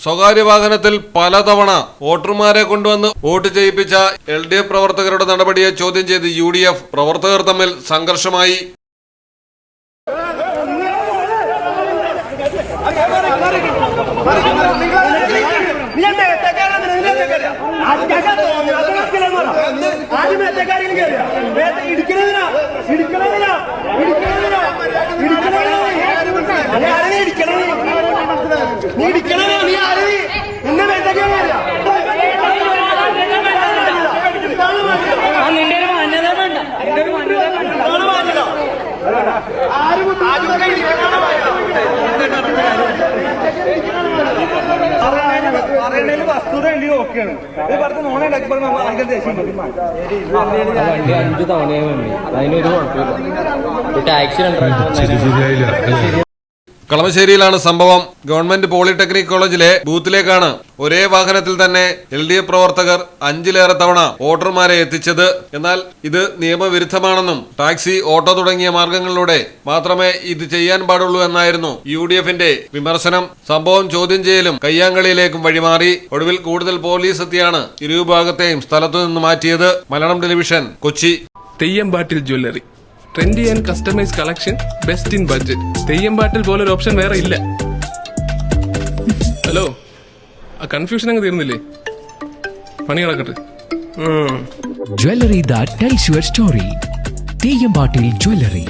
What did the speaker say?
സ്വകാര്യ വാഹനത്തിൽ പലതവണ വോട്ടർമാരെ കൊണ്ടുവന്ന് വോട്ട് ചെയ്യിപ്പിച്ച LDF പ്രവർത്തകരുടെ നടപടിയെ ചോദ്യം ചെയ്ത് UDF പ്രവർത്തകർ തമ്മിൽ സംഘർഷമായി. കളമശ്ശേരിയിലാണ് സംഭവം. ഗവൺമെന്റ് പോളിടെക്നിക് കോളേജിലെ ബൂത്തിലേക്കാണ് ഒരേ വാഹനത്തിൽ തന്നെ LDF പ്രവർത്തകർ 5ലേറെ തവണ വോട്ടർമാരെ എത്തിച്ചത്. എന്നാൽ ഇത് നിയമവിരുദ്ധമാണെന്നും ടാക്സി, ഓട്ടോ തുടങ്ങിയ മാർഗങ്ങളിലൂടെ മാത്രമേ ഇത് ചെയ്യാൻ പാടുള്ളൂ എന്നായിരുന്നു UDFന്റെ വിമർശനം. സംഭവം ചോദ്യം ചെയ്യലും കയ്യാങ്കളിയിലേക്കും വഴിമാറി. ഒടുവിൽ കൂടുതൽ പോലീസ് എത്തിയാണ് ഇരുവിഭാഗത്തെയും സ്ഥലത്തുനിന്ന് മാറ്റിയത്. Malayalam television, Kochi. Theyyampattil jewellery, trendy and customise collection, best in budget. Theyyampattil പോലൊരു ഓപ്ഷൻ വേറെ ഇല്ല. ഹലോ, ആ കൺഫ്യൂഷൻ അങ്ങ് തീർന്നില്ലേ? പണി നടക്കട്ടെ. Jewelry that tells your story. തെയ്യമ്പാട്ടിൽ jewellery.